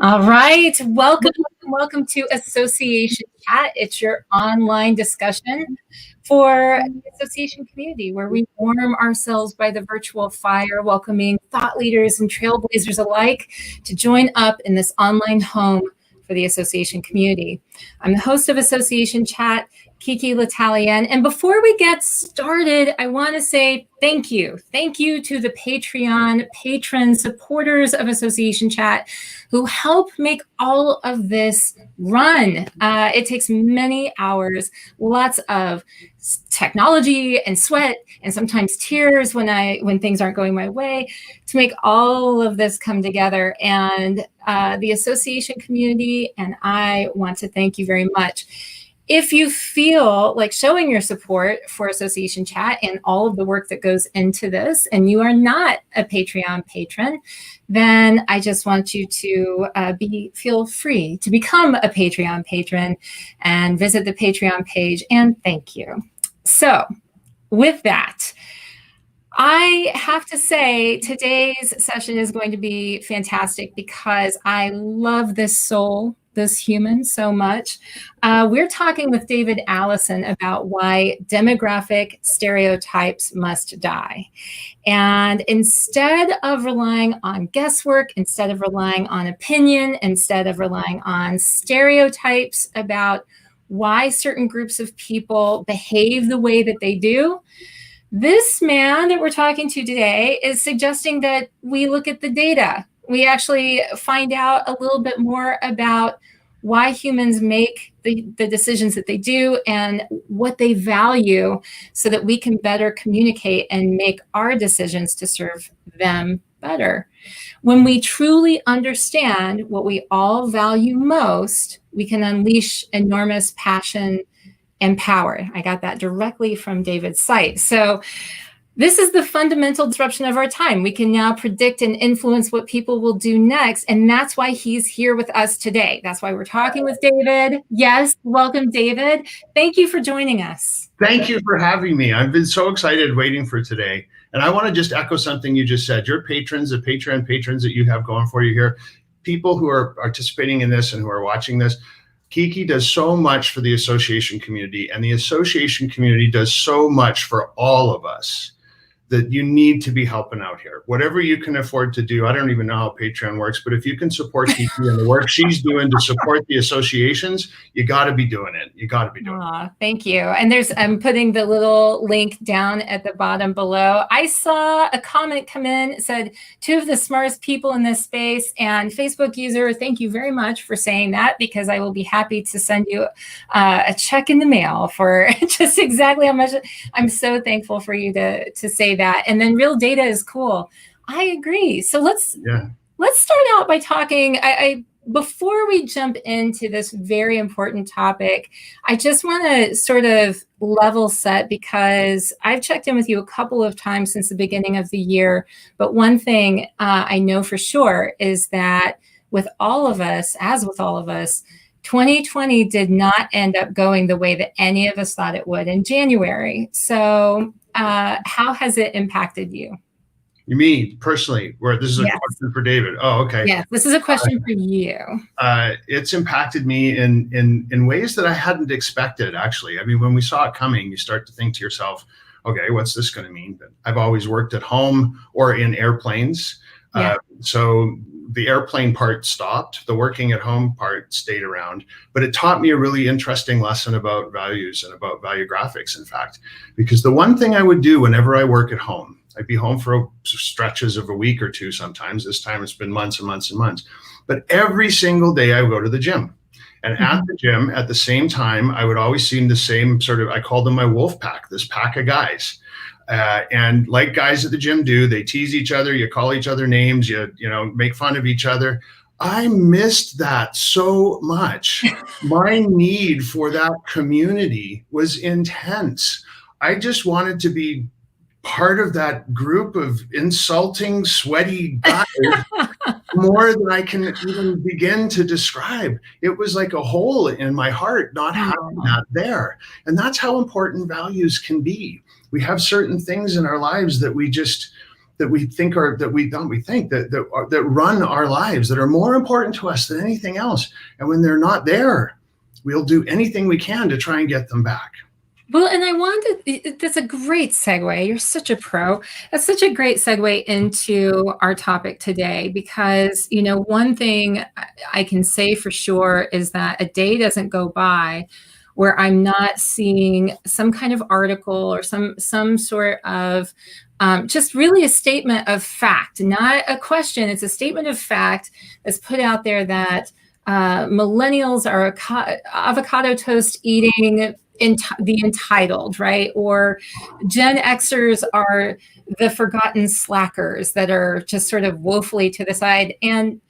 All right. Welcome to Association Chat. It's your online discussion for the association community where we warm ourselves by the virtual fire, welcoming thought leaders and trailblazers alike to join up in this online home for the association community. I'm the host of Association Chat, Kiki L'Italien. And before we get started, I want to say thank you. Thank you to the Patreon patrons, supporters of Association Chat who help make all of this run. It takes many hours, lots of technology and sweat and sometimes tears when things aren't going my way to make all of this come together. And the association community and I want to thank you very much. If you feel like showing your support for Association Chat and all of the work that goes into this, and you are not a Patreon patron, then I just want you to feel free to become a Patreon patron and visit the Patreon page, and thank you. So with that, I have to say today's session is going to be fantastic because I love this soul, this human so much. We're talking with David Allison about why demographic stereotypes must die. And instead of relying on guesswork, instead of relying on opinion, instead of relying on stereotypes about why certain groups of people behave the way that they do, this man that we're talking to today is suggesting that we look at the data. We actually find out a little bit more about why humans make the decisions that they do and what they value so that we can better communicate and make our decisions to serve them better. When we truly understand what we all value most, we can unleash enormous passion and power. I got that directly from David's site. So this is the fundamental disruption of our time. We can now predict and influence what people will do next. And that's why he's here with us today. That's why we're talking with David. Yes, welcome, David. Thank you for joining us. Thank you for having me. I've been so excited waiting for today. And I want to just echo something you just said. Your patrons, the Patreon patrons that you have going for you here, people who are participating in this and who are watching this, Kiki does so much for the association community, and the association community does so much for all of us that you need to be helping out here. Whatever you can afford to do. I don't even know how Patreon works, but if you can support Kiki and the work she's doing to support the associations, you got to be doing it. You got to be doing it. Thank you. And I'm putting the little link down at the bottom below. I saw a comment come in. It said, two of the smartest people in this space, and Facebook user, thank you very much for saying that, because I will be happy to send you a check in the mail for just exactly how much. I'm so thankful for you to say that. And then real data is cool. I agree. So let's start out by talking. Before we jump into this very important topic, I just want to sort of level set, because I've checked in with you a couple of times since the beginning of the year. But one thing I know for sure is that with all of us, 2020 did not end up going the way that any of us thought it would in January. So how has it impacted you? You mean personally, where this is a question for David? Oh, okay. Yes, this is a question for you. It's impacted me in ways that I hadn't expected, actually. I mean, when we saw it coming, you start to think to yourself, okay, what's this going to mean? But I've always worked at home or in airplanes. So the airplane part stopped, the working at home part stayed around, but it taught me a really interesting lesson about values and about Valuegraphics, in fact, because the one thing I would do whenever I work at home, I'd be home for stretches of a week or two sometimes. This time it's been months and months and months, but every single day I would go to the gym. And at the gym, at the same time, I would always see the same sort of, I call them my wolf pack, this pack of guys. And like guys at the gym do, they tease each other, you call each other names, you make fun of each other. I missed that so much. My need for that community was intense. I just wanted to be part of that group of insulting, sweaty guys more than I can even begin to describe. It was like a hole in my heart not having that there. And that's how important values can be. We have certain things in our lives that we just that we think are, that we don't, we think that run our lives, that are more important to us than anything else. And when they're not there, we'll do anything we can to try and get them back. Well, and I wanted, that's a great segue. You're such a pro. That's such a great segue into our topic today, because, you know, one thing I can say for sure is that a day doesn't go by where I'm not seeing some kind of article or some sort of just really a statement of fact, not a question. It's a statement of fact that's put out there that millennials are avocado toast eating, the entitled, right? Or Gen Xers are the forgotten slackers that are just sort of woefully to the side. And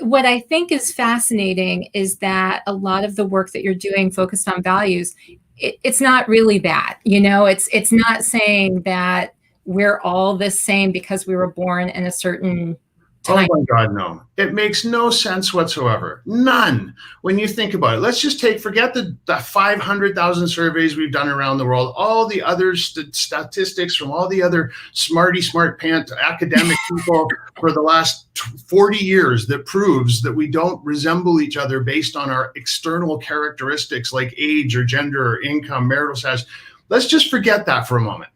what I think is fascinating is that a lot of the work that you're doing focused on values, it's not really that, you know, it's not saying that we're all the same because we were born in a certain time. Oh my God, no. It makes no sense whatsoever. None. When you think about it, let's just forget the 500,000 surveys we've done around the world, all the other statistics from all the other smart pant academic people for the last 40 years that proves that we don't resemble each other based on our external characteristics like age or gender or income, marital status. Let's just forget that for a moment.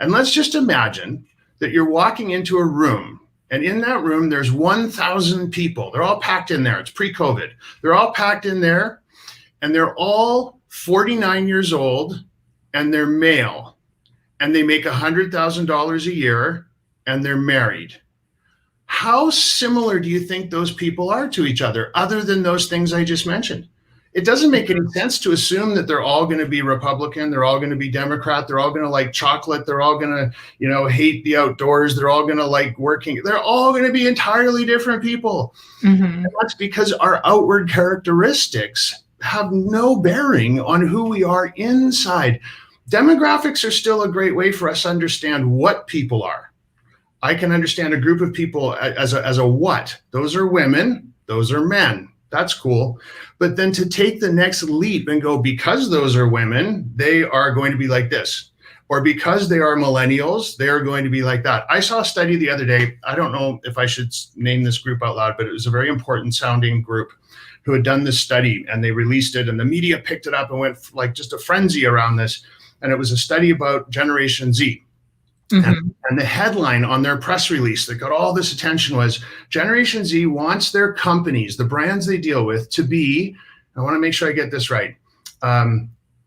And let's just imagine that you're walking into a room, and in that room, there's 1,000 people. They're all packed in there. It's pre-COVID. They're all packed in there, and they're all 49 years old, and they're male, and they make $100,000 a year, and they're married. How similar do you think those people are to each other, other than those things I just mentioned? It doesn't make any sense to assume that they're all going to be Republican. They're all going to be Democrat. They're all going to like chocolate. They're all going to, you know, hate the outdoors. They're all going to like working. They're all going to be entirely different people. Mm-hmm. And that's because our outward characteristics have no bearing on who we are inside. Demographics are still a great way for us to understand what people are. I can understand a group of people as a what. Those are women. Those are men. That's cool. But then to take the next leap and go, because those are women, they are going to be like this. Or because they are millennials, they are going to be like that. I saw a study the other day. I don't know if I should name this group out loud, but it was a very important sounding group who had done this study, and they released it, and the media picked it up and went like just a frenzy around this. And it was a study about Generation Z. Mm-hmm. And the headline on their press release that got all this attention was, Generation Z wants their companies, the brands they deal with, to be, I want to make sure I get this right,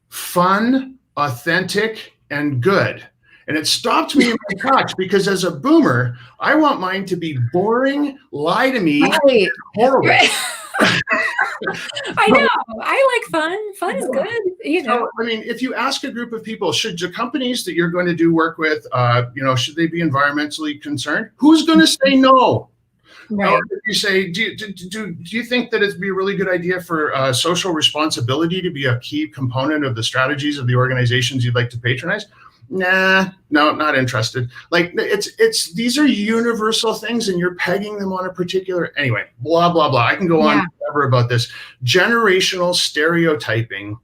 fun, authentic, and good. And it stopped me in my tracks, because as a boomer, I want mine to be boring, lie to me, right. Horrible. Right. I know. I like fun. Fun is good. You know. So, I mean, if you ask a group of people, should the companies that you're going to do work with, you know, should they be environmentally concerned? Who's going to say no? Right. Or if you say, do you think that it'd be a really good idea for social responsibility to be a key component of the strategies of the organizations you'd like to patronize? Nah, no, not interested. Like it's these are universal things, and you're pegging them on a particular, anyway, blah, blah, blah. I can go on forever about this. Generational stereotyping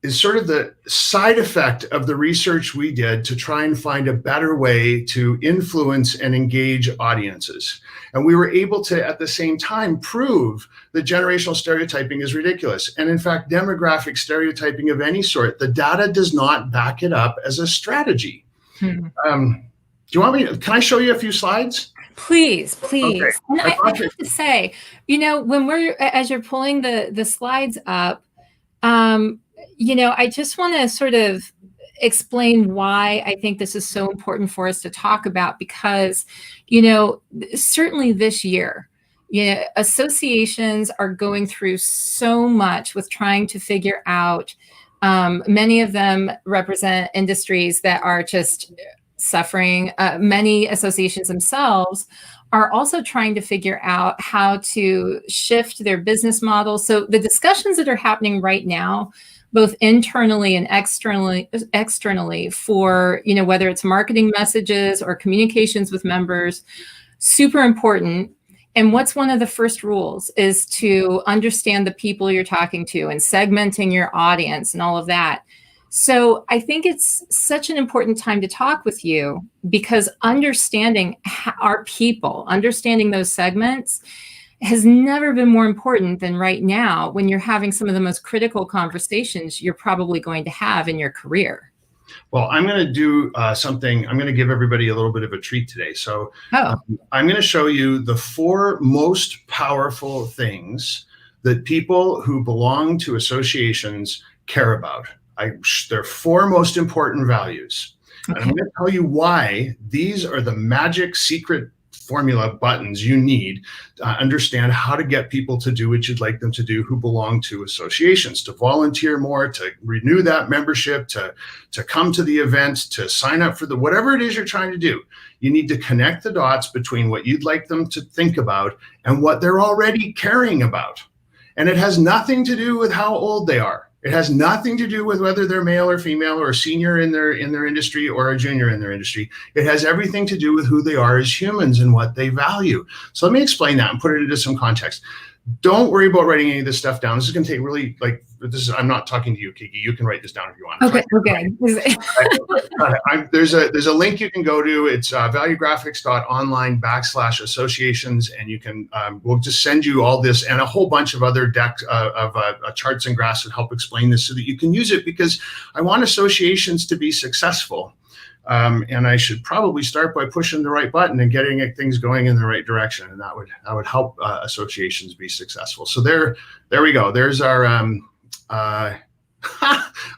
is sort of the side effect of the research we did to try and find a better way to influence and engage audiences. And we were able to, at the same time, prove that generational stereotyping is ridiculous. And in fact, demographic stereotyping of any sort, the data does not back it up as a strategy. Do you want me, can I show you a few slides? Please. Okay. And I have to say, you know, when as you're pulling the slides up, you know, I just want to sort of explain why I think this is so important for us to talk about, because, you know, certainly this year, you know, associations are going through so much with trying to figure out, many of them represent industries that are just suffering. Many associations themselves are also trying to figure out how to shift their business models. So the discussions that are happening right now, both internally and externally for, you know, whether it's marketing messages or communications with members, super important. And what's one of the first rules is to understand the people you're talking to and segmenting your audience and all of that. So I think it's such an important time to talk with you, because understanding our people, understanding those segments has never been more important than right now, when you're having some of the most critical conversations you're probably going to have in your career. Well, I'm going to do something. I'm going to give everybody a little bit of a treat today. So I'm going to show you the 4 most powerful things that people who belong to associations care about. They're 4 most important values. Okay. And I'm going to tell you why these are the magic secret formula buttons you need to understand how to get people to do what you'd like them to do who belong to associations, to volunteer more, to renew that membership, to come to the event, to sign up for whatever it is you're trying to do. You need to connect the dots between what you'd like them to think about and what they're already caring about. And it has nothing to do with how old they are. It has nothing to do with whether they're male or female or a senior in their industry or a junior in their industry. It has everything to do with who they are as humans and what they value. So let me explain that and put it into some context. Don't worry about writing any of this stuff down. This is going to take really, I'm not talking to you, Kiki. You can write this down if you want. Okay. There's a link you can go to. It's valuegraphics.online/associations, and you can, we'll just send you all this and a whole bunch of other decks of charts and graphs that help explain this so that you can use it, because I want associations to be successful. And I should probably start by pushing the right button and getting things going in the right direction, and that would help associations be successful. So there we go. There's our I'm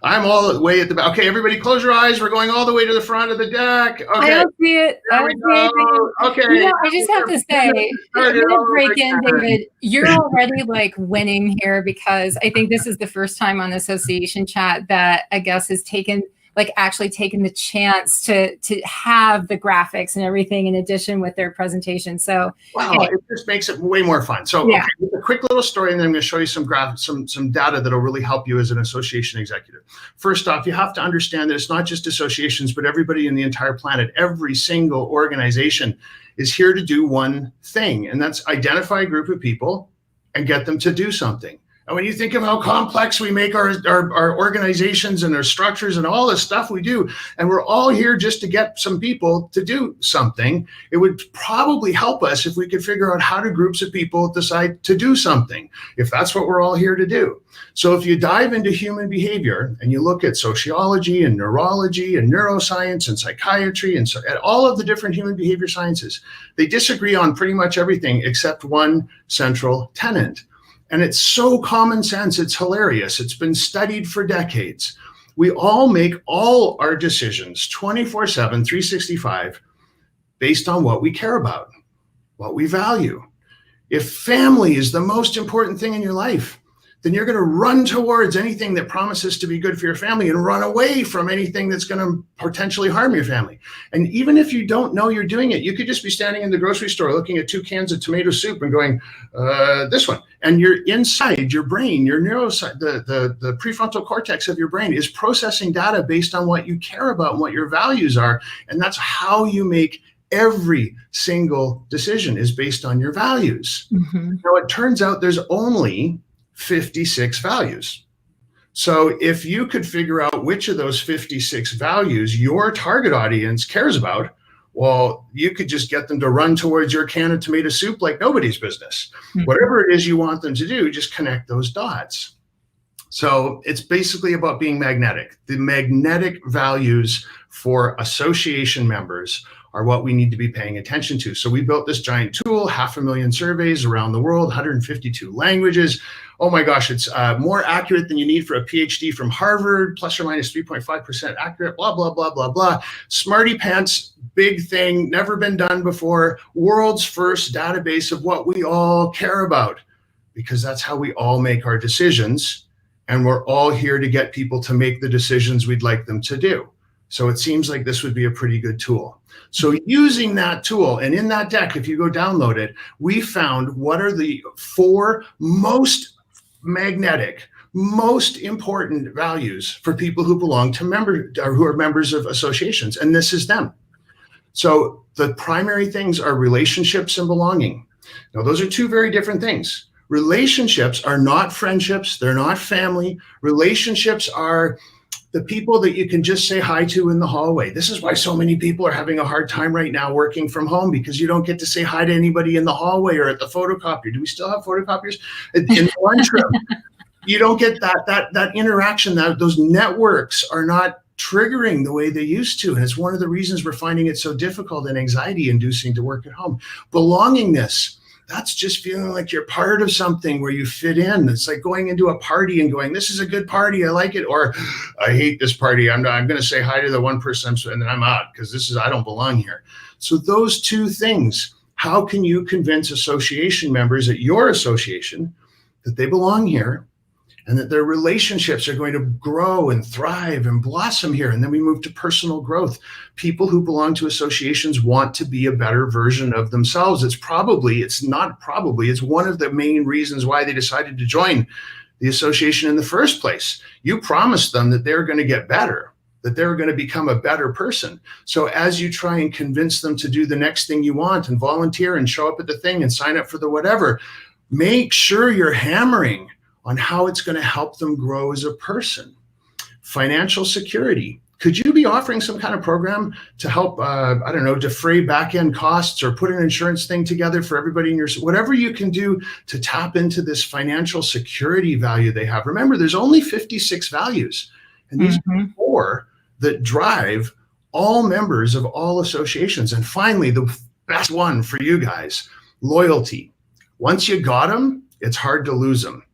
all the way at the back. Okay, everybody, close your eyes. We're going all the way to the front of the deck. Okay, I don't see it. Okay. You know, I just have to say, I'm gonna break in, David. You're already like winning here, because I think this is the first time on Association Chat that a guest has actually taken the chance to have the graphics and everything in addition with their presentation. So wow, hey. It just makes it way more fun. So yeah. Okay, a quick little story, and then I'm going to show you some graphics, some data that'll really help you as an association executive. First off, you have to understand that it's not just associations, but everybody in the entire planet. Every single organization is here to do one thing, and that's identify a group of people and get them to do something. And when you think of how complex we make our organizations and our structures and all this stuff we do, and we're all here just to get some people to do something, it would probably help us if we could figure out how do groups of people decide to do something, if that's what we're all here to do. So if you dive into human behavior and you look at sociology and neurology and neuroscience and psychiatry and all of the different human behavior sciences, they disagree on pretty much everything except one central tenet. And it's so common sense, it's hilarious. It's been studied for decades. We all make all our decisions 24/7, 365, based on what we care about, what we value. If family is the most important thing in your life, then you're going to run towards anything that promises to be good for your family and run away from anything that's going to potentially harm your family. And even if you don't know you're doing it, you could just be standing in the grocery store looking at 2 cans of tomato soup and going, this one. And you're inside your brain, your the prefrontal cortex of your brain is processing data based on what you care about and what your values are. And that's how you make every single decision, is based on your values. Mm-hmm. Now, it turns out there's only 56 values. So if you could figure out which of those 56 values your target audience cares about, well, you could just get them to run towards your can of tomato soup like nobody's business. Mm-hmm. Whatever it is you want them to do, just connect those dots. So it's basically about being magnetic. The magnetic values for association members are what we need to be paying attention to. So we built this giant tool, 500,000 surveys around the world, 152 languages. Oh my gosh, it's more accurate than you need for a PhD from Harvard, plus or minus 3.5% accurate, blah, blah, blah, blah, blah. Smarty pants, big thing, never been done before. World's first database of what we all care about, because that's how we all make our decisions. And we're all here to get people to make the decisions we'd like them to do. So it seems like this would be a pretty good tool. So using that tool, and in that deck, if you go download it, we found what are the 4 most magnetic, most important values for people who belong to who are members of associations, and this is them. So the primary things are relationships and belonging. Now, those are 2 very different things. Relationships are not friendships, they're not family. Relationships are the people that you can just say hi to in the hallway. This is why so many people are having a hard time right now working from home, because you don't get to say hi to anybody in the hallway or at the photocopier. Do we still have photocopiers? In the lunchroom. You don't get that interaction. Those networks are not triggering the way they used to. And it's one of the reasons we're finding it so difficult and anxiety inducing to work at home. Belongingness. That's just feeling like you're part of something where you fit in. It's like going into a party and going, this is a good party, I like it, or I hate this party. I'm going to say hi to the one person and then I'm out because I don't belong here. So those two things, how can you convince association members at your association that they belong here and that their relationships are going to grow and thrive and blossom here? And then we move to personal growth. People who belong to associations want to be a better version of themselves. It's one of the main reasons why they decided to join the association in the first place. You promised them that they're going to get better, that they're going to become a better person. So as you try and convince them to do the next thing you want and volunteer and show up at the thing and sign up for the whatever, make sure you're hammering on how it's going to help them grow as a person. Financial security. Could you be offering some kind of program to help, defray back-end costs or put an insurance thing together for everybody in your, whatever you can do to tap into this financial security value they have. Remember, there's only 56 values, and these are 4 that drive all members of all associations. And finally, the best one for you guys, loyalty. Once you got them, it's hard to lose them.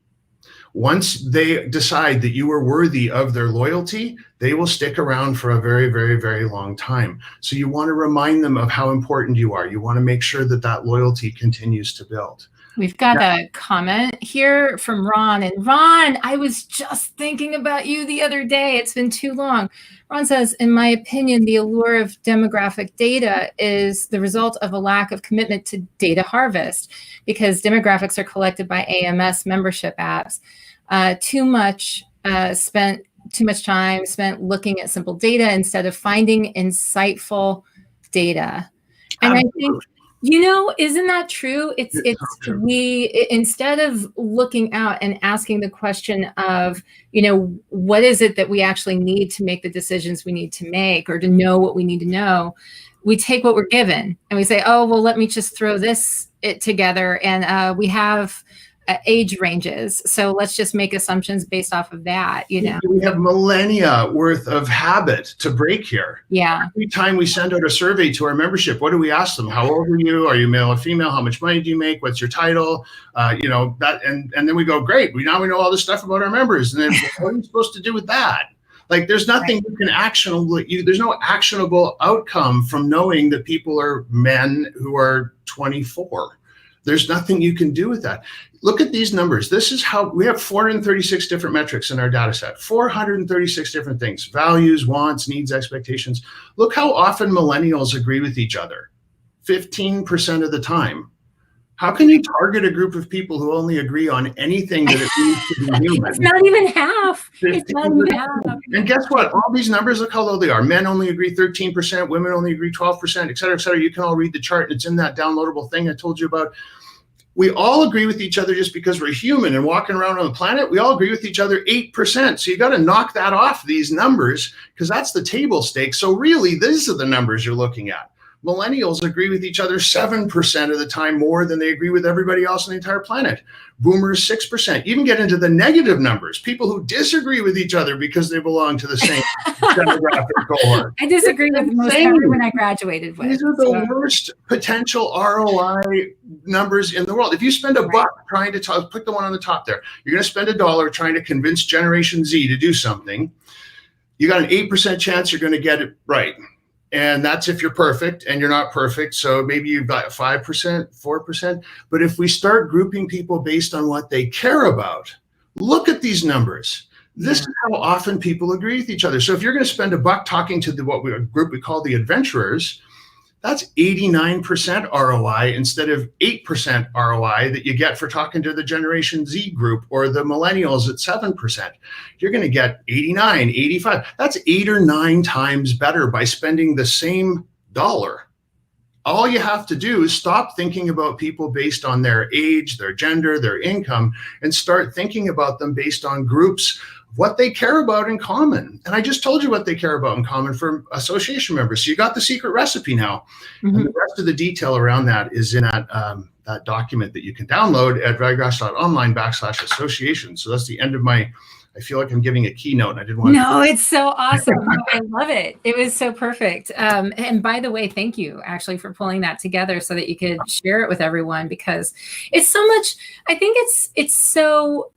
Once they decide that you are worthy of their loyalty, they will stick around for a very, very, very long time. So you want to remind them of how important you are. You want to make sure that that loyalty continues to build. We've got a comment here from Ron. And Ron, I was just thinking about you the other day. It's been too long. Ron says, in my opinion, the allure of demographic data is the result of a lack of commitment to data harvest, because demographics are collected by AMS membership apps. Too much time spent looking at simple data instead of finding insightful data. And I think, isn't that true? We, instead of looking out and asking the question of, what is it that we actually need to make the decisions we need to make, or to know what we need to know, we take what we're given and we say, oh, well, let me just throw it together. And we have age ranges. So let's just make assumptions based off of that, We have millennia worth of habit to break here. Yeah. Every time we send out a survey to our membership, what do we ask them? How old are you? Are you male or female? How much money do you make? What's your title? And then we go, great. We know all this stuff about our members. And then what are you supposed to do with that? Like, there's nothing you can there's no actionable outcome from knowing that people are men who are 24. There's nothing you can do with that. Look at these numbers. This is how we have 436 different metrics in our data set, 436 different things, values, wants, needs, expectations. Look how often millennials agree with each other, 15% of the time. How can you target a group of people who only agree on anything that it means to be human? It's not even half. It's not even half. And guess what? All these numbers, look how low they are. Men only agree 13%, women only agree 12%, et cetera, et cetera. You can all read the chart. It's in that downloadable thing I told you about. We all agree with each other just because we're human and walking around on the planet. We all agree with each other 8%. So you got to knock that off these numbers, because that's the table stakes. So really, these are the numbers you're looking at. Millennials agree with each other 7% of the time more than they agree with everybody else on the entire planet. Boomers, 6%. You even get into the negative numbers, people who disagree with each other because they belong to the same demographic cohort. I disagree with most everyone I graduated with. These are the worst potential ROI numbers in the world. If you spend a buck trying to put the one on the top there, you're going to spend $1 trying to convince Generation Z to do something. You got an 8% chance you're going to get it right. And that's if you're perfect, and you're not perfect. So maybe you've got 5%, 4%. But if we start grouping people based on what they care about, look at these numbers. This is how often people agree with each other. So if you're going to spend a buck talking to a group we call the adventurers, that's 89% ROI instead of 8% ROI that you get for talking to the Generation Z group or the millennials at 7%. You're going to get 89, 85. That's 8 or 9 times better by spending the same dollar. All you have to do is stop thinking about people based on their age, their gender, their income, and start thinking about them based on groups what they care about in common. And I just told you what they care about in common for association members. So you got the secret recipe now. Mm-hmm. And the rest of the detail around that is in that document that you can download at valuegraphs.online/association. So that's the end of my, I feel like I'm giving a keynote. And I didn't want No, it's so awesome. No, I love it. It was so perfect. And by the way, thank you actually for pulling that together so that you could share it with everyone, because it's so much, I think it's so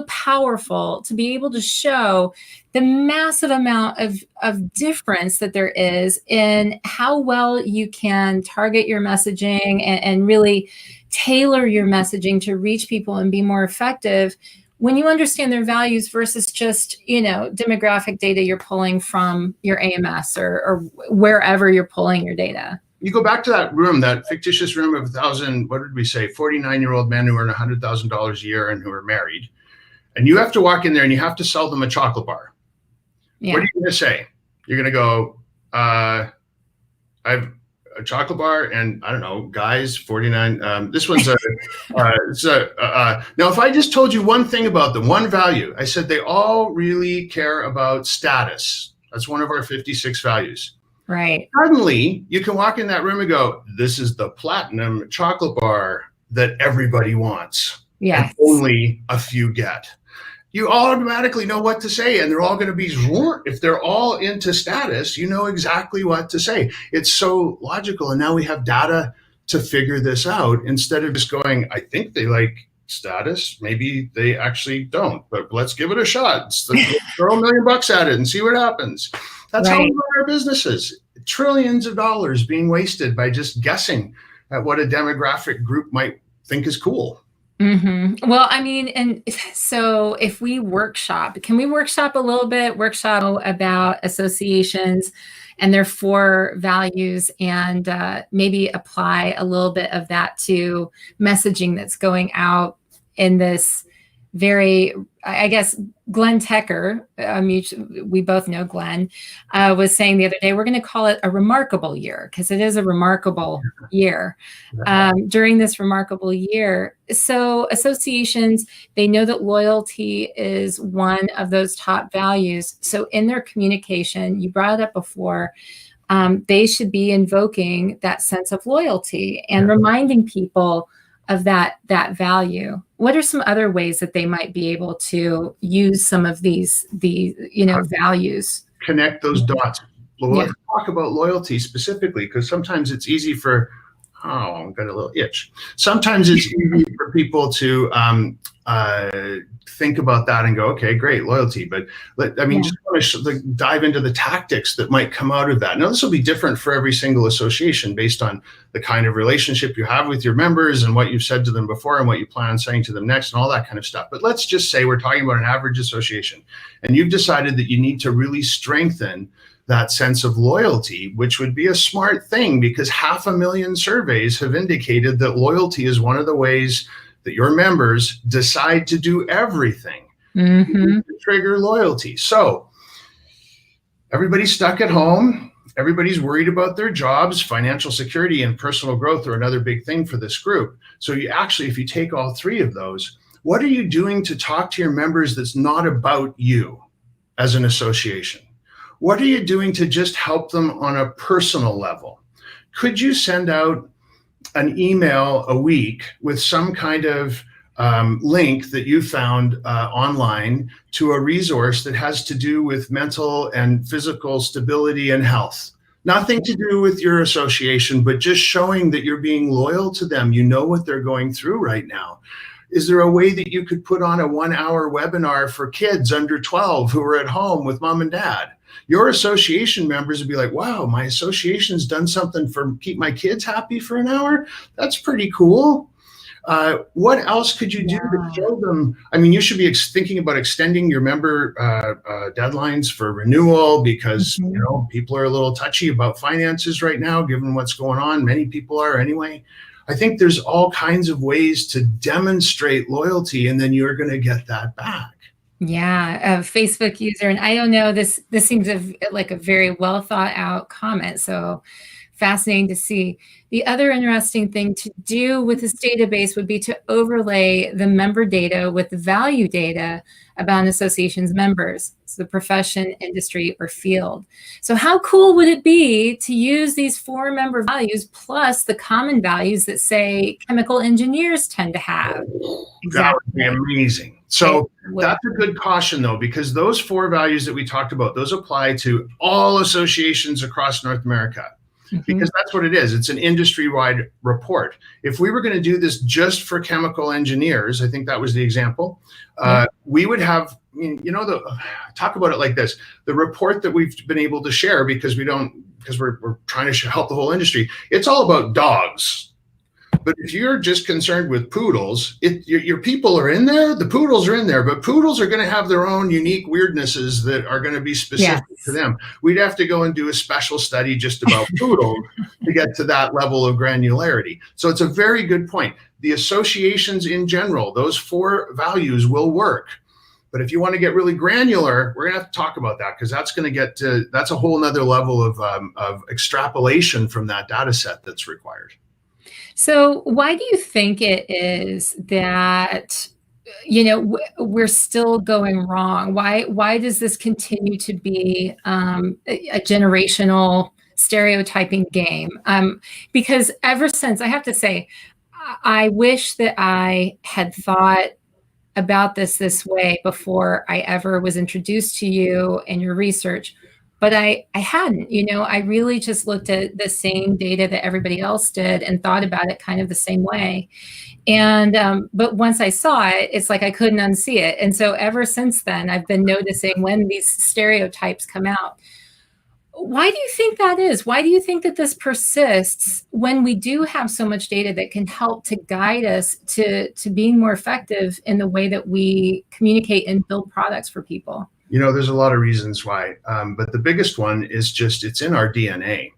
powerful to be able to show the massive amount of difference that there is in how well you can target your messaging and really tailor your messaging to reach people and be more effective when you understand their values versus just, demographic data you're pulling from your AMS or wherever you're pulling your data. You go back to that room, that fictitious room of 1,000, what did we say, 49-year-old men who earn $100,000 a year and who are married. And you have to walk in there and you have to sell them a chocolate bar. Yeah. What are you going to say? You're going to go, I've a chocolate bar and I don't know, guys, 49. This one's now if I just told you one thing about them, one value, I said they all really care about status. That's one of our 56 values. Right. Suddenly you can walk in that room and go, this is the platinum chocolate bar that everybody wants. Yeah. Only a few get. You automatically know what to say, and they're all going to be, if they're all into status, you know exactly what to say. It's so logical. And now we have data to figure this out instead of just going, I think they like status. Maybe they actually don't, but let's give it a shot. Let's throw $1 million at it and see what happens. That's right. How we run our businesses. Trillions of dollars being wasted by just guessing at what a demographic group might think is cool. Mm-hmm. Well, I mean, and so if we can we workshop a little bit, about associations and their 4 values, and maybe apply a little bit of that to messaging that's going out in this very, I guess, Glenn Tecker, we both know Glenn, was saying the other day, we're going to call it a remarkable year, because it is a remarkable year. During this remarkable year, so associations, they know that loyalty is one of those top values. So in their communication, you brought it up before, they should be invoking that sense of loyalty and reminding people of that value. What are some other ways that they might be able to use some of these values? Connect those dots. Well, let's talk about loyalty specifically, because sometimes it's easy for, I've got a little itch. Sometimes it's easy for people to think about that and go, okay, great, loyalty. But just want to dive into the tactics that might come out of that. Now, this will be different for every single association based on the kind of relationship you have with your members and what you've said to them before and what you plan on saying to them next and all that kind of stuff. But let's just say we're talking about an average association, and you've decided that you need to really strengthen that sense of loyalty, which would be a smart thing, because 500,000 surveys have indicated that loyalty is one of the ways that your members decide to do everything to trigger loyalty. So everybody's stuck at home. Everybody's worried about their jobs. Financial security and personal growth are another big thing for this group. So you actually, if you take all 3 of those, what are you doing to talk to your members that's not about you as an association? What are you doing to just help them on a personal level? Could you send out an email a week with some kind of link that you found online to a resource that has to do with mental and physical stability and health? Nothing to do with your association, but just showing that you're being loyal to them. You know what they're going through right now. Is there a way that you could put on a 1-hour webinar for kids under 12 who are at home with mom and dad? Your association members would be like, wow, my association's done something for keep my kids happy for an hour. That's pretty cool. What else could you do to show them? I mean, you should be thinking about extending your member deadlines for renewal, because people are a little touchy about finances right now, given what's going on. Many people are anyway. I think there's all kinds of ways to demonstrate loyalty, and then you're going to get that back. Yeah, a Facebook user, and I don't know, this seems like a very well thought out comment. So fascinating to see. The other interesting thing to do with this database would be to overlay the member data with the value data about an association's members, so the profession, industry, or field. So how cool would it be to use these 4 member values plus the common values that, say, chemical engineers tend to have? That would be amazing. So that's a good caution, though, because those 4 values that we talked about, those apply to all associations across North America, because that's what it is. It's an industry-wide report. If we were going to do this just for chemical engineers, I think that was the example, we would have, talk about it like this. The report that we've been able to share, because we're trying to help the whole industry, it's all about dogs. But if you're just concerned with poodles, your people are in there, the poodles are in there, but poodles are going to have their own unique weirdnesses that are going to be specific to them. We'd have to go and do a special study just about poodles to get to that level of granularity. So it's a very good point. The associations in general, those 4 values will work. But if you want to get really granular, we're going to have to talk about that, because that's going to get to, that's a whole nother level of extrapolation from that data set that's required. So why do you think it is that, we're still going wrong? Why does this continue to be a generational stereotyping game? Because ever since, I have to say, I wish that I had thought about this way before I ever was introduced to you and your research. But I hadn't, I really just looked at the same data that everybody else did and thought about it kind of the same way. And, but once I saw it, it's like I couldn't unsee it. And so ever since then, I've been noticing when these stereotypes come out. Why do you think that is? Why do you think that this persists when we do have so much data that can help to guide us to being more effective in the way that we communicate and build products for people? There's a lot of reasons why, but the biggest one is just it's in our DNA.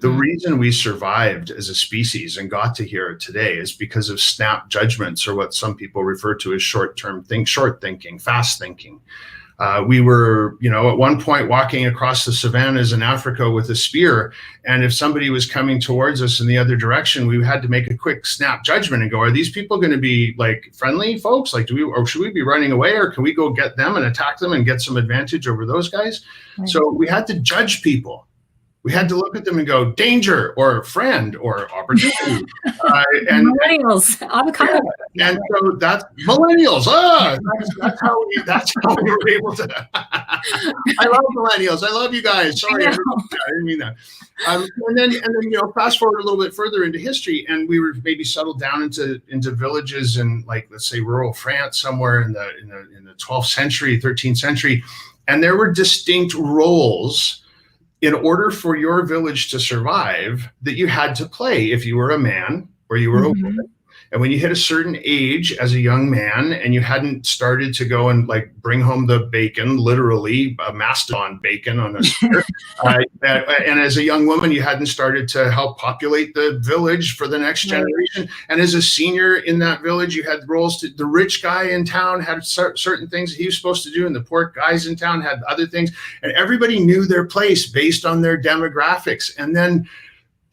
The reason we survived as a species and got to here today is because of snap judgments, or what some people refer to as short thinking, fast thinking. We were, at one point walking across the savannas in Africa with a spear. And if somebody was coming towards us in the other direction, we had to make a quick snap judgment and go, are these people going to be like friendly folks? Like, should we be running away, or can we go get them and attack them and get some advantage over those guys? Right. So we had to judge people. We had to look at them and go, danger, or friend, or opportunity. And Millennials, avocado. Yeah. And so that's Millennials. That's how we were able to. I love Millennials. I love you guys. Sorry, I didn't mean that. And then fast forward a little bit further into history, and we were maybe settled down into villages in, like, let's say, rural France, somewhere in the 12th century, 13th century, and there were distinct roles in order for your village to survive that you had to play if you were a man or you were a woman. And when you hit a certain age as a young man and you hadn't started to go and like bring home the bacon, literally a mastodon bacon on a spear, and as a young woman, you hadn't started to help populate the village for the next generation. And as a senior in that village, you had roles to, the rich guy in town had certain things he was supposed to do, and the poor guys in town had other things. And everybody knew their place based on their demographics. And then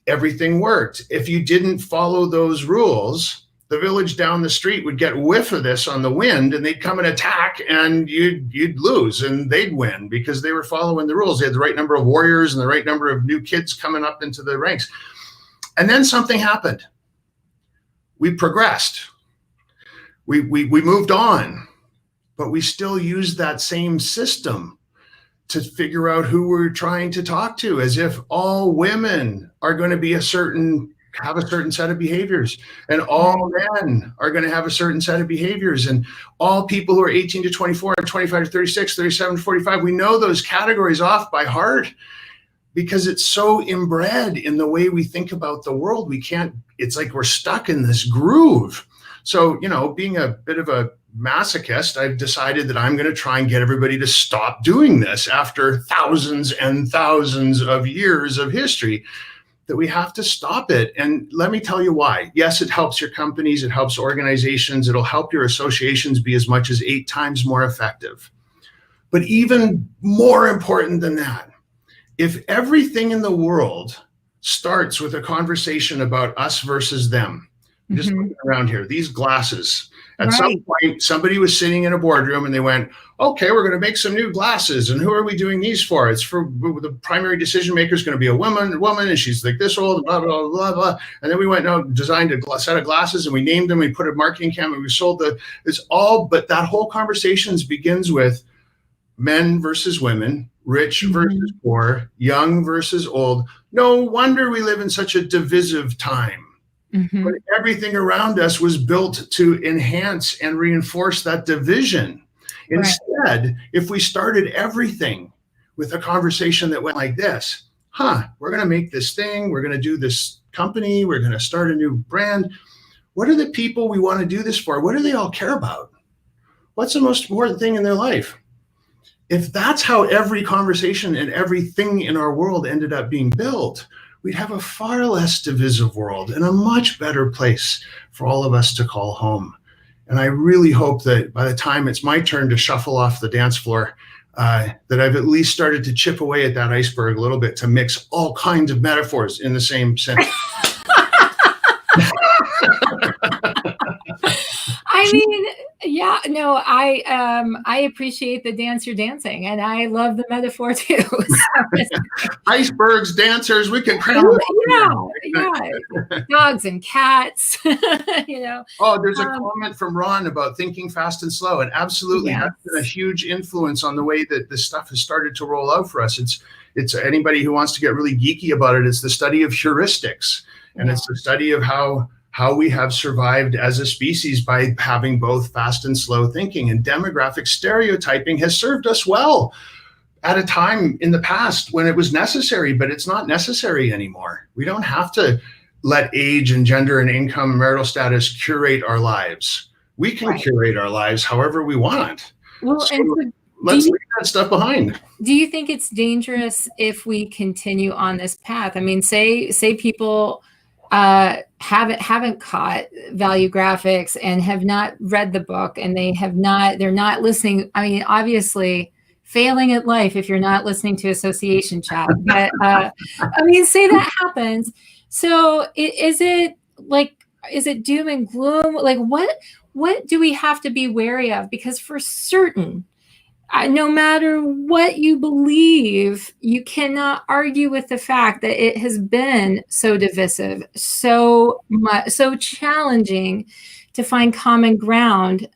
everything worked. If you didn't follow those rules, the village down the street would get whiff of this on the wind, and they'd come and attack, and you'd lose, and they'd win because they were following the rules. They had the right number of warriors and the right number of new kids coming up into the ranks. And then something happened. We progressed. We moved on, but we still used that same system to figure out who we're trying to talk to, as if all women are going to be have a certain set of behaviors, and all men are going to have a certain set of behaviors, and all people who are 18 to 24 and 25 to 36, 37 to 45, we know those categories off by heart because it's so inbred in the way we think about the world. It's like we're stuck in this groove. So, being a bit of a masochist, I've decided that I'm going to try and get everybody to stop doing this after thousands and thousands of years of history, that we have to stop it. And let me tell you why. Yes, it helps your companies, it helps organizations, it'll help your associations be as much as 8 times more effective. But even more important than that, if everything in the world starts with a conversation about us versus them. Just looking around here, these glasses. At some point, somebody was sitting in a boardroom and they went, okay, we're going to make some new glasses. And who are we doing these for? It's for the primary decision maker is going to be a woman, and she's like this old, blah, blah, blah, blah. And then we went and designed a set of glasses and we named them. We put a marketing campaign. We sold it's all, but that whole conversation begins with men versus women, rich versus poor, young versus old. No wonder we live in such a divisive time. But everything around us was built to enhance and reinforce that division. Instead, if we started everything with a conversation that went like this, we're going to make this thing, we're going to do this company, we're going to start a new brand. What are the people we want to do this for? What do they all care about? What's the most important thing in their life? If that's how every conversation and everything in our world ended up being built, we'd have a far less divisive world and a much better place for all of us to call home. And I really hope that by the time it's my turn to shuffle off the dance floor, that I've at least started to chip away at that iceberg a little bit to mix all kinds of metaphors in the same sentence. I mean, yeah, no, I appreciate the dance you're dancing, and I love the metaphor too. Icebergs, dancers, we can cram yeah, dogs and cats, Oh, there's a comment from Ron about thinking fast and slow, and absolutely, that's been a huge influence on the way that this stuff has started to roll out for us. It's anybody who wants to get really geeky about it. It's the study of heuristics, and it's the study of how we have survived as a species by having both fast and slow thinking. And demographic stereotyping has served us well at a time in the past when it was necessary, but it's not necessary anymore. We don't have to let age and gender and income and marital status curate our lives. We can curate our lives however we want. Well, so let's leave that stuff behind. Do you think it's dangerous if we continue on this path? I mean, say people haven't caught Valuegraphics and have not read the book, and they're not listening. I mean, obviously failing at life if you're not listening to association chat, but I mean, say that happens. So is it doom and gloom? Like what do we have to be wary of? Because for certain, no matter what you believe, you cannot argue with the fact that it has been so divisive, so challenging to find common ground.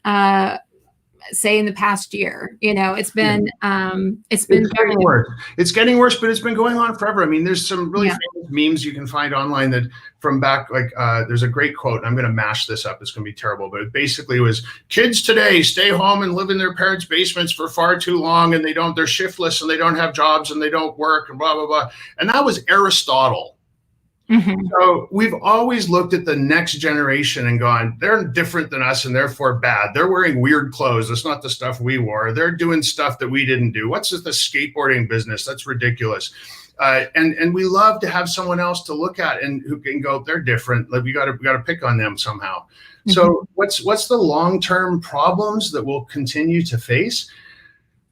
Say in the past year, it's been getting worse. It's getting worse, but it's been going on forever. I mean, there's some really famous memes you can find online that from back, there's a great quote, and I'm going to mash this up. It's going to be terrible, but it basically was, kids today stay home and live in their parents' basements for far too long, and they're shiftless and they don't have jobs and they don't work and blah, blah, blah. And that was Aristotle. So we've always looked at the next generation and gone, they're different than us and therefore bad. They're wearing weird clothes. That's not the stuff we wore. They're doing stuff that we didn't do. What's the skateboarding business? That's ridiculous. And we love to have someone else to look at and who can go, they're different. Like we got to pick on them somehow. So what's the long-term problems that we'll continue to face?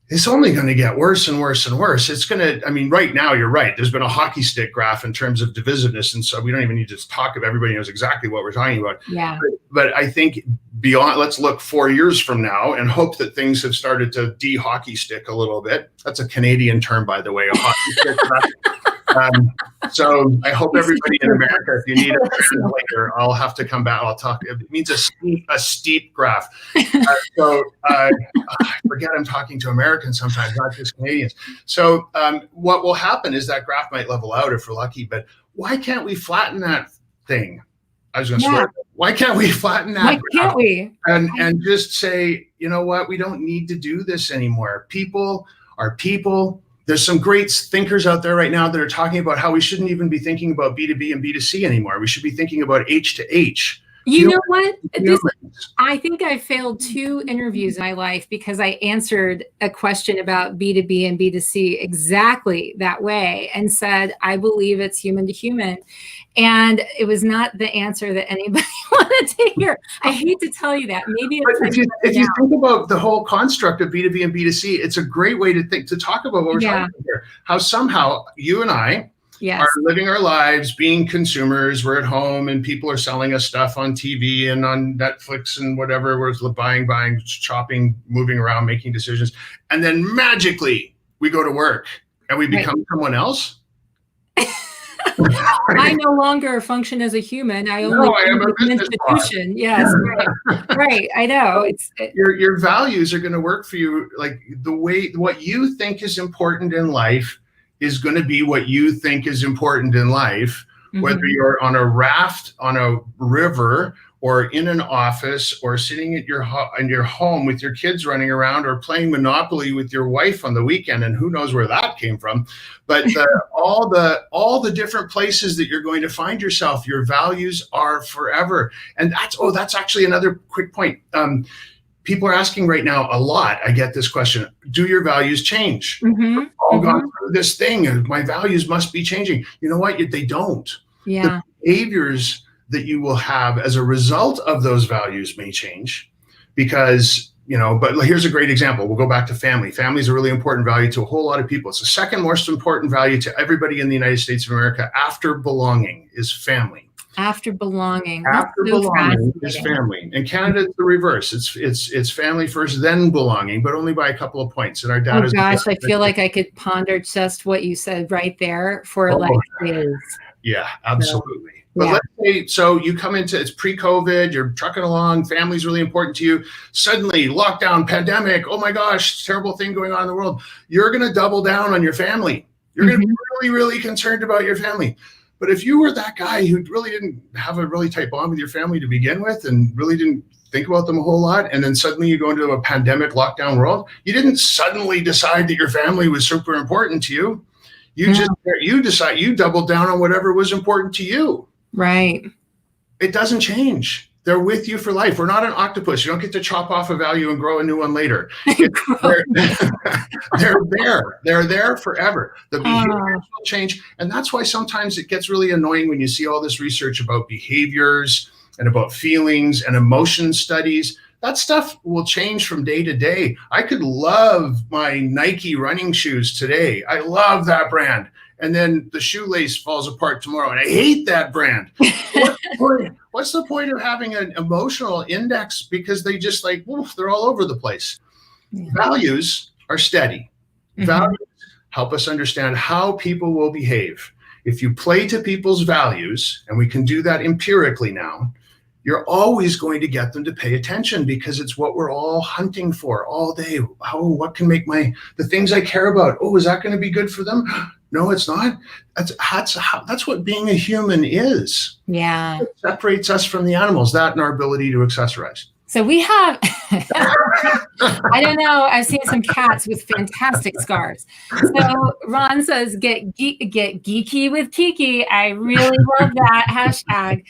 It's only going to get worse and worse and worse. It's going to, I mean, right now, you're right. There's been a hockey stick graph in terms of divisiveness. And so we don't even need to talk about, everybody knows exactly what we're talking about. Yeah. But I think beyond, let's look 4 years from now and hope that things have started to de-hockey stick a little bit. That's a Canadian term, by the way, a hockey stick. So I hope everybody in America, if you need a later, I'll have to come back. I'll talk. It means a steep graph. I forget I'm talking to Americans sometimes, not just Canadians. So what will happen is that graph might level out if we're lucky. But why can't we flatten that thing? I was going to swear. Why can't we flatten that? Why can't we? And just say, you know what? We don't need to do this anymore. People are people. There's some great thinkers out there right now that are talking about how we shouldn't even be thinking about B2B and B2C anymore. We should be thinking about H to H. You know what? I think I failed 2 interviews in my life because I answered a question about B2B and B2C exactly that way and said, I believe it's human to human. And it was not the answer that anybody wanted to hear. I hate to tell you that. Maybe it's if you think about the whole construct of B2B and B2C, it's a great way to talk about what we're talking about here. How somehow you and I Yes. are living our lives, being consumers. We're at home and people are selling us stuff on TV and on Netflix and whatever. We're buying, shopping, moving around, making decisions. And then magically we go to work and we become someone else. I no longer function as a human. I only am an institution. Yes, right. I know. Your values are going to work for you. Like what you think is important in life is going to be what you think is important in life, whether you're on a raft on a river or in an office or sitting in your home with your kids running around or playing Monopoly with your wife on the weekend, and who knows where that came from. But all the different places that you're going to find yourself, your values are forever. And that's actually another quick point. People are asking right now a lot. I get this question: do your values change? We've all gone through this thing, and my values must be changing. You know what? They don't. Yeah. The behaviors that you will have as a result of those values may change because, but here's a great example. We'll go back to family. Family is a really important value to a whole lot of people. It's the second most important value to everybody in the United States of America after belonging is family. After belonging. After belonging is family. In Canada, it's the reverse. It's family first, then belonging, but only by a couple of points. And our data. Oh gosh, I feel like I could ponder just what you said right there for days. Yeah, absolutely. But let's say, so you come into, it's pre-COVID, you're trucking along, family's really important to you. Suddenly, lockdown, pandemic, oh my gosh, terrible thing going on in the world. You're going to double down on your family. You're going to be really, really concerned about your family. But if you were that guy who really didn't have a really tight bond with your family to begin with and really didn't think about them a whole lot, and then suddenly you go into a pandemic lockdown world, you didn't suddenly decide that your family was super important to you. You doubled down on whatever was important to you. Right. It doesn't change. They're with you for life. We're not an octopus. You don't get to chop off a value and grow a new one later. They're there. They're there forever. The behaviors will change. And that's why sometimes it gets really annoying when you see all this research about behaviors and about feelings and emotion studies. That stuff will change from day to day. I could love my Nike running shoes today. I love that brand. And then the shoelace falls apart tomorrow, and I hate that brand. What's the point of having an emotional index? Because they just they're all over the place. Yeah. Values are steady. Values help us understand how people will behave. If you play to people's values, and we can do that empirically now, you're always going to get them to pay attention because it's what we're all hunting for all day. What can make the things I care about? Oh, is that going to be good for them? No, it's not. That's what being a human is. Yeah. It separates us from the animals, that and our ability to accessorize. So we have, I don't know, I've seen some cats with fantastic scarves. So Ron says, get geeky with Kiki. I really love that hashtag.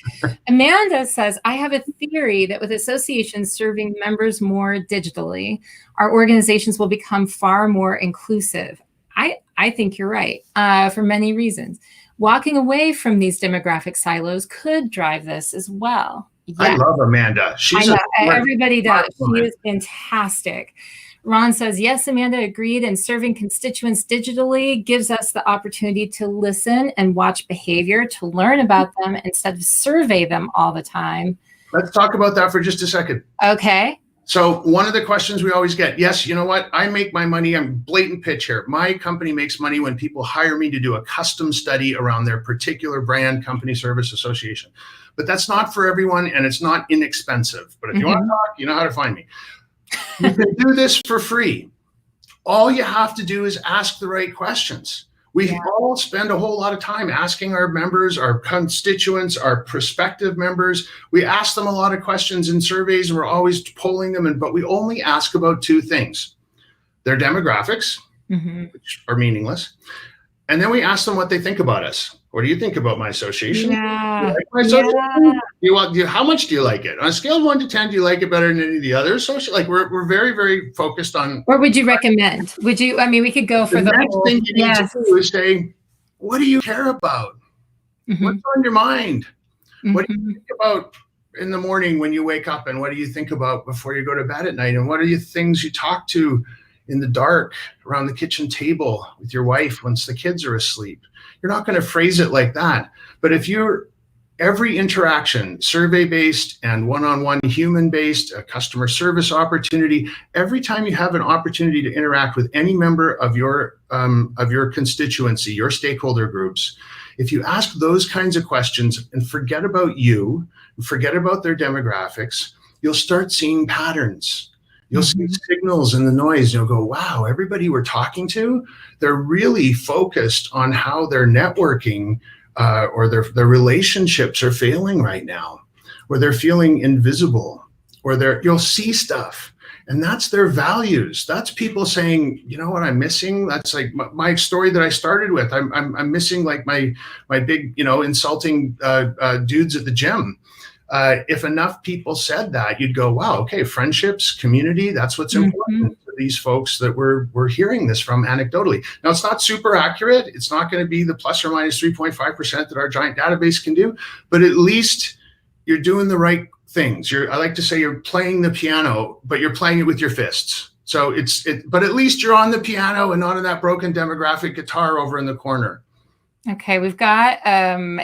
Amanda says, I have a theory that with associations serving members more digitally, our organizations will become far more inclusive. I think you're right, for many reasons. Walking away from these demographic silos could drive this as well. Yes. I love Amanda. Everybody does. She is fantastic. Ron says, yes, Amanda, agreed. And serving constituents digitally gives us the opportunity to listen and watch behavior, to learn about them instead of survey them all the time. Let's talk about that for just a second. Okay. So one of the questions we always get, yes, you know what? I make my money. I'm blatant pitch here. My company makes money when people hire me to do a custom study around their particular brand, company, service, association. But that's not for everyone, and it's not inexpensive. But if you want to talk, you know how to find me. You can do this for free. All you have to do is ask the right questions. We all spend a whole lot of time asking our members, our constituents, our prospective members. We ask them a lot of questions in surveys, and we're always polling them. But we only ask about two things: their demographics, which are meaningless, and then we ask them what they think about us. What do you think about my association? Yeah. Do you like my association? How much do you like it? On a scale of 1 to 10, do you like it better than any of the others? We're very, very focused on. Or would you recommend? Would you? I mean, we could go for the next thing you need to do is say, what do you care about? What's on your mind? What do you think about in the morning when you wake up, and what do you think about before you go to bed at night? And what are the things you talk to in the dark around the kitchen table with your wife once the kids are asleep. You're not going to phrase it like that. But if you're every interaction, survey-based and one-on-one human-based, a customer service opportunity, every time you have an opportunity to interact with any member of your constituency, your stakeholder groups, if you ask those kinds of questions and forget about you, forget about their demographics, you'll start seeing patterns. You'll see signals in the noise. You'll go, wow, everybody we're talking to, they're really focused on how their networking or their relationships are failing right now, or they're feeling invisible, or you'll see stuff. And that's their values. That's people saying, you know what I'm missing? That's like my story that I started with. I'm missing like my big, insulting dudes at the gym. If enough people said that, you'd go, wow, okay, friendships, community, that's what's important to these folks that we're hearing this from anecdotally. Now, it's not super accurate. It's not going to be the plus or minus 3.5% that our giant database can do, but at least you're doing the right things. I like to say you're playing the piano, but you're playing it with your fists. So but at least you're on the piano and not on that broken demographic guitar over in the corner. Okay, we've got,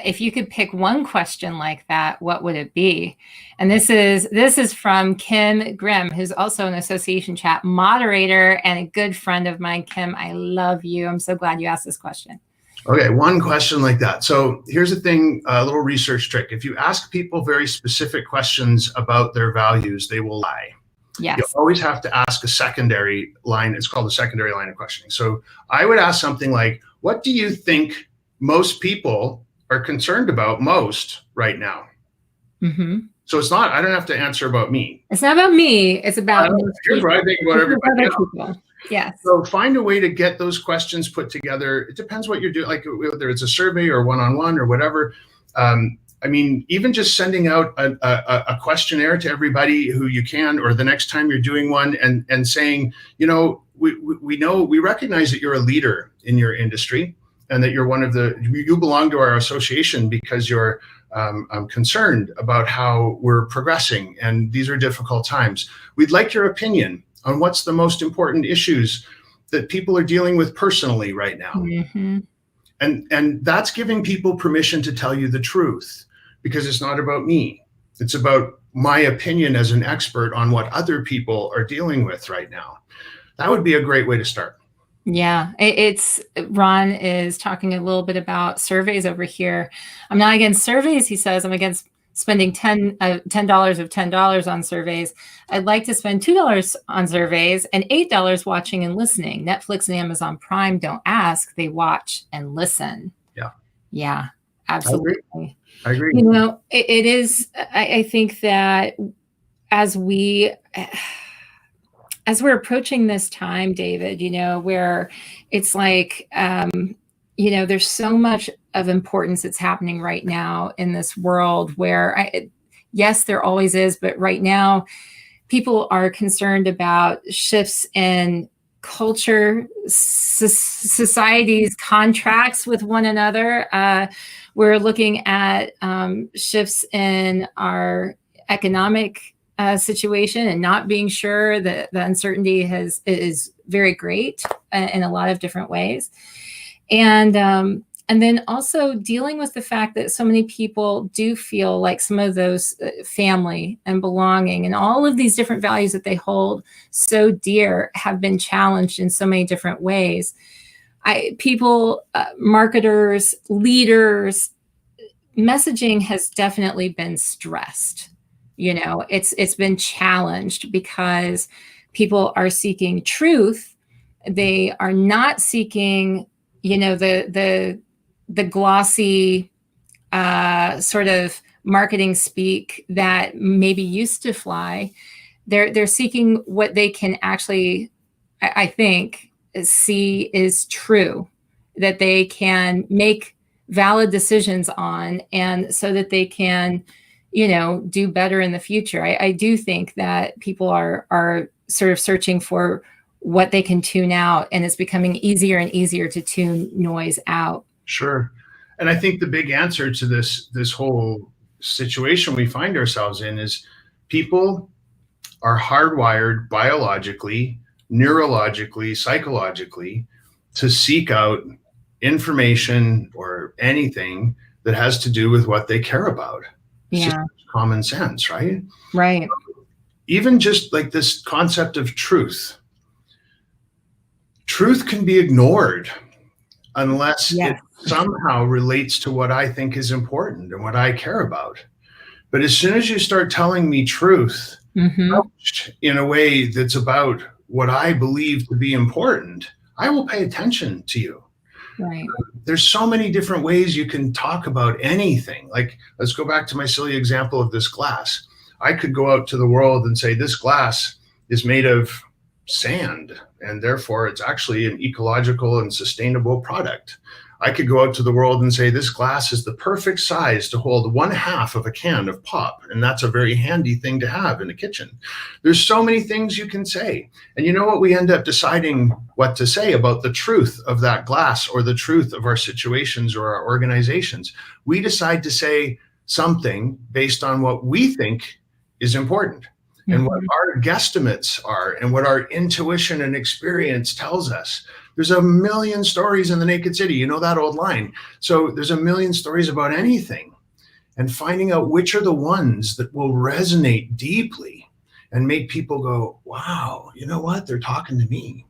if you could pick one question like that, what would it be? And this is from Kim Grimm, who's also an association chat moderator and a good friend of mine. Kim, I love you. I'm so glad you asked this question. Okay, one question like that. So here's the thing, a little research trick. If you ask people very specific questions about their values, they will lie. Yes. You always have to ask a secondary line. It's called a secondary line of questioning. So I would ask something like, what do you think most people are concerned about most right now? So it's not, I don't have to answer about me. It's not about me. It's about here's what I think about everybody else. Yes. So find a way to get those questions put together. It depends what you're doing, like whether it's a survey or one-on-one or whatever. I mean, even just sending out a questionnaire to everybody who you can, or the next time you're doing one, and saying, we recognize that you're a leader in your industry, and that you're you belong to our association because you're concerned about how we're progressing, and these are difficult times. We'd like your opinion on what's the most important issues that people are dealing with personally right now. And that's giving people permission to tell you the truth, because it's not about me. It's about my opinion as an expert on what other people are dealing with right now. That would be a great way to start. Yeah, Ron is talking a little bit about surveys over here. I'm not against surveys, he says. I'm against spending $10 of $10 on surveys. I'd like to spend $2 on surveys and $8 watching and listening. Netflix and Amazon Prime don't ask, they watch and listen. Yeah, absolutely. I agree. It is, I think that as we're approaching this time, David, where it's like, there's so much of importance that's happening right now in this world where, yes, there always is, but right now people are concerned about shifts in culture, society's contracts with one another. We're looking at shifts in our economic situation and not being sure. That the uncertainty is very great in a lot of different ways. And then also dealing with the fact that so many people do feel like some of those family and belonging and all of these different values that they hold so dear have been challenged in so many different ways. Marketers, leaders, messaging has definitely been stressed. It's been challenged because people are seeking truth. They are not seeking, the glossy sort of marketing speak that maybe used to fly. They're seeking what they can actually, I think, see is true, that they can make valid decisions on, and so that they can, do better in the future. I do think that people are sort of searching for what they can tune out, and it's becoming easier and easier to tune noise out. Sure. And I think the big answer to this whole situation we find ourselves in is people are hardwired biologically neurologically, psychologically, to seek out information or anything that has to do with what they care about. It's just common sense, right? Right. Even just like this concept of truth. Truth can be ignored unless it somehow relates to what I think is important and what I care about. But as soon as you start telling me truth in a way that's about what I believe to be important, I will pay attention to you. Right. There's so many different ways you can talk about anything. Like, let's go back to my silly example of this glass. I could go out to the world and say, this glass is made of sand, and therefore it's actually an ecological and sustainable product. I could go out to the world and say, this glass is the perfect size to hold 1/2 of a can of pop, and that's a very handy thing to have in the kitchen. There's so many things you can say. And you know what? We end up deciding what to say about the truth of that glass or the truth of our situations or our organizations. We decide to say something based on what we think is important and what our guesstimates are and what our intuition and experience tells us. There's a million stories in the naked city. You know that old line. So there's a million stories about anything, and finding out which are the ones that will resonate deeply and make people go, wow, you know what? They're talking to me.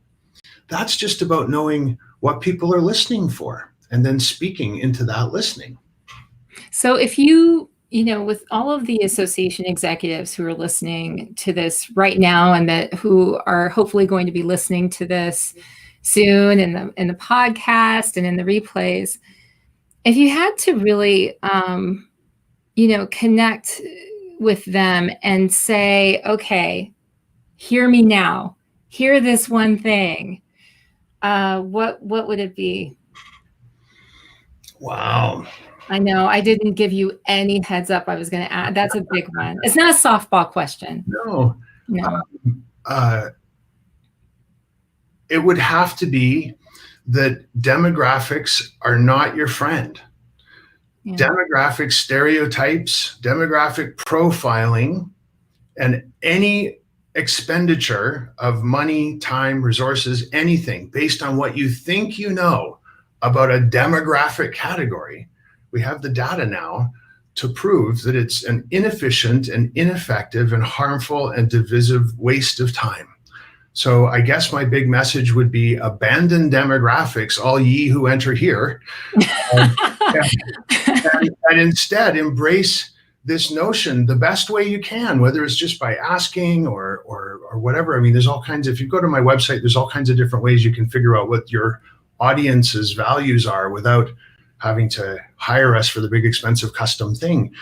That's just about knowing what people are listening for and then speaking into that listening. So if you know, with all of the association executives who are listening to this right now and that who are hopefully going to be listening to this soon in the podcast and in the replays, if you had to really, you know, connect with them and say, okay, hear me now, hear this one thing, what would it be? Wow. I know I didn't give you any heads up. I was going to add. That's a big one. It's not a softball question. No. No. It would have to be that demographics are not your friend. Yeah. Demographic stereotypes, demographic profiling, and any expenditure of money, time, resources, anything based on what you think you know about a demographic category. We have the data now to prove that it's an inefficient and ineffective and harmful and divisive waste of time. So I guess my big message would be abandon demographics, all ye who enter here, and instead embrace this notion the best way you can, whether it's just by asking or whatever. I mean, there's all kinds of, if you go to my website, there's all kinds of different ways you can figure out what your audience's values are without having to hire us for the big expensive custom thing.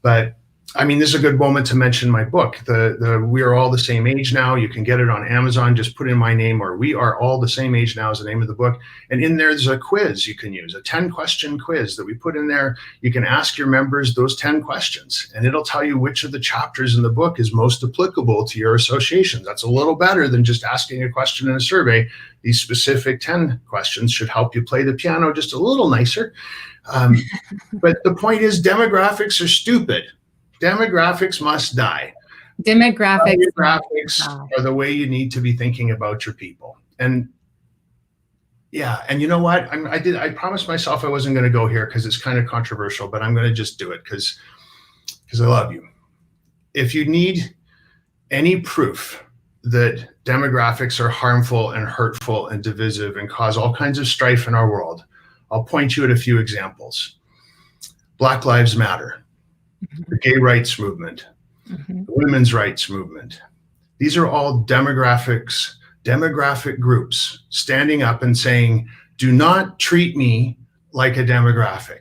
But I mean, this is a good moment to mention my book. The We Are All the Same Age Now. You can get it on Amazon. Just put in my name, or We Are All the Same Age Now is the name of the book. And in there's a quiz you can use, a 10-question quiz that we put in there. You can ask your members those 10 questions, and it'll tell you which of the chapters in the book is most applicable to your association. That's a little better than just asking a question in a survey. These specific 10 questions should help you play the piano just a little nicer. But the point is, demographics are stupid. Demographics must die. Demographics are the way you need to be thinking about your people. And yeah, and you know what? I promised myself I wasn't going to go here because it's kind of controversial, but I'm going to just do it because I love you. If you need any proof that demographics are harmful and hurtful and divisive and cause all kinds of strife in our world, I'll point you at a few examples. Black Lives Matter. The gay rights movement, the women's rights movement. These are all demographic groups standing up and saying, do not treat me like a demographic.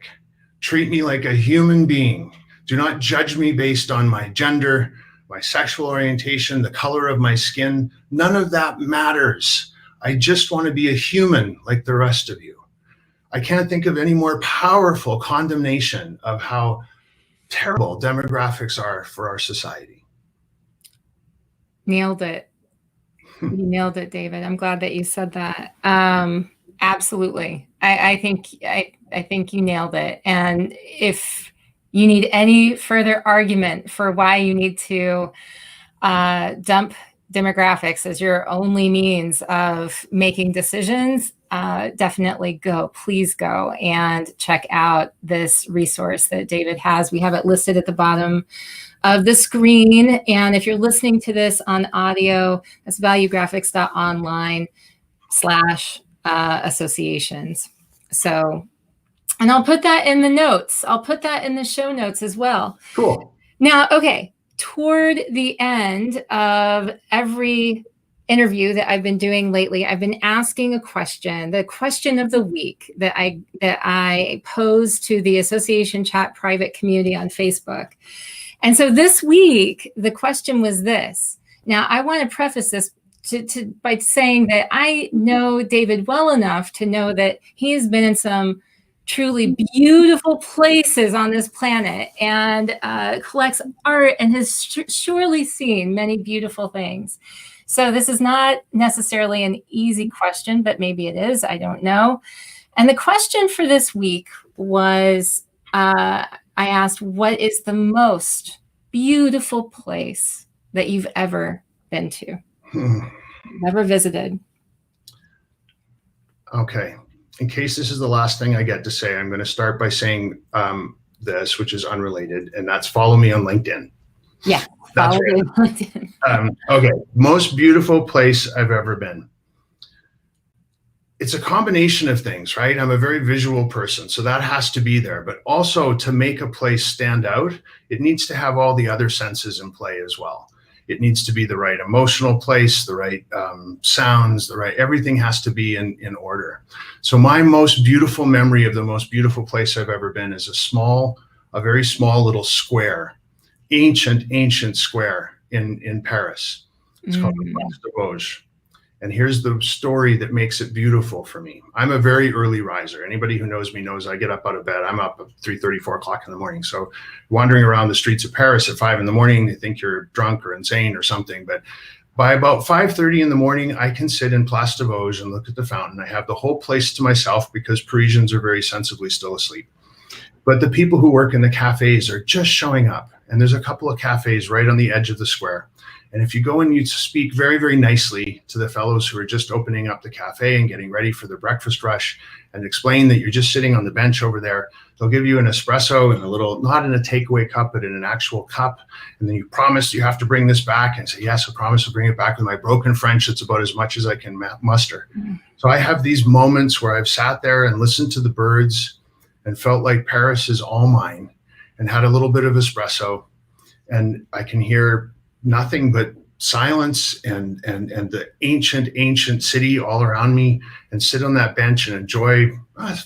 Treat me like a human being. Do not judge me based on my gender, my sexual orientation, the color of my skin. None of that matters. I just want to be a human like the rest of you. I can't think of any more powerful condemnation of how terrible demographics are for our society. Nailed it. You nailed it, David. I'm glad that you said that. Absolutely. I think you nailed it. And if you need any further argument for why you need to dump demographics as your only means of making decisions, definitely please go and check out this resource that David has. We have it listed at the bottom of the screen. And if you're listening to this on audio, that's valuegraphics.online/associations. So, and I'll put that in the notes. I'll put that in the show notes as well. Cool. Now, okay, toward the end of every interview that I've been doing lately, I've been asking a question, the question of the week that I pose to the association chat private community on Facebook. And so this week, the question was this. Now, I want to preface this by saying that I know David well enough to know that he has been in some truly beautiful places on this planet and collects art and has surely seen many beautiful things. So this is not necessarily an easy question, but maybe it is. I don't know. And the question for this week was, I asked, what is the most beautiful place that you've ever been to? Never visited? Okay. In case this is the last thing I get to say, I'm going to start by saying this, which is unrelated, and that's follow me on LinkedIn. Yeah. That's right. Okay. Most beautiful place I've ever been. It's a combination of things, right? I'm a very visual person, so that has to be there. But also to make a place stand out, it needs to have all the other senses in play as well. It needs to be the right emotional place, the right sounds, everything has to be in order. So my most beautiful memory of the most beautiful place I've ever been is a very small little square, ancient square in Paris. It's called the Place de Vosges. And here's the story that makes it beautiful for me. I'm a very early riser. Anybody who knows me knows I get up out of bed. I'm up at 3:30, 4 o'clock in the morning. So wandering around the streets of Paris at 5 in the morning, they think you're drunk or insane or something. But by about 5:30 in the morning, I can sit in Place de Vosges and look at the fountain. I have the whole place to myself because Parisians are very sensibly still asleep. But the people who work in the cafes are just showing up. And there's a couple of cafes right on the edge of the square. And if you go and you speak very, very nicely to the fellows who are just opening up the cafe and getting ready for their breakfast rush and explain that you're just sitting on the bench over there, they'll give you an espresso in a little, not in a takeaway cup, but in an actual cup. And then you promise you have to bring this back and say, yes, I promise to bring it back. With my broken French, it's about as much as I can muster. So I have these moments where I've sat there and listened to the birds and felt like Paris is all mine and had a little bit of espresso. And I can hear nothing but silence and the ancient city all around me, and sit on that bench and enjoy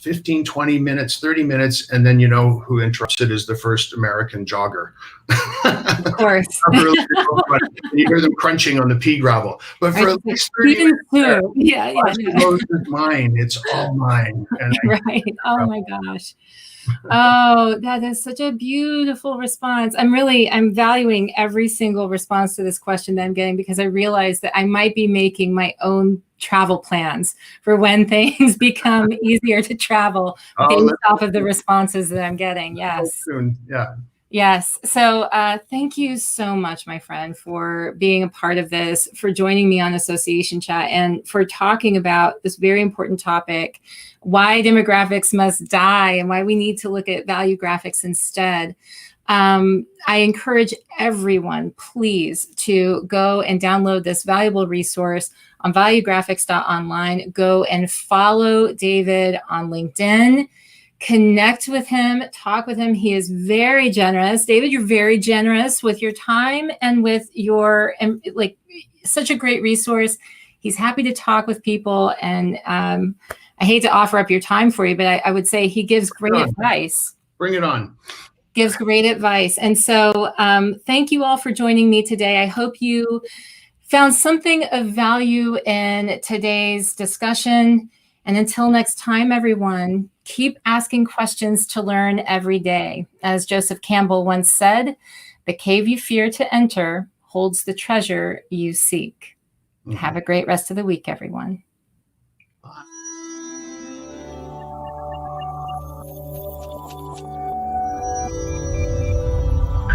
15, 20 minutes, 30 minutes. And then, you know, who interrupts it is the first American jogger. Of course. You hear them crunching on the pea gravel. But for at least 30 minutes, it's mine. It's all mine. And right. Oh my gosh. Oh, that is such a beautiful response. I'm valuing every single response to this question that I'm getting, because I realize that I might be making my own travel plans for when things become easier to travel based off of the responses that I'm getting. Yes. Soon. Yeah. Yes. So thank you so much, my friend, for being a part of this, for joining me on Association Chat, and for talking about this very important topic, why demographics must die and why we need to look at value graphics instead. I encourage everyone, please, to go and download this valuable resource on valuegraphics.online. Go and follow David on LinkedIn. Connect with him, talk with him. He is very generous. David, you're very generous with your time and with your, such a great resource. He's happy to talk with people. And I hate to offer up your time for you, but I would say he gives great advice. Bring it on. Gives great advice. And so thank you all for joining me today. I hope you found something of value in today's discussion. And until next time, everyone, keep asking questions to learn every day. As Joseph Campbell once said, the cave you fear to enter holds the treasure you seek. Have a great rest of the week, everyone. Bye.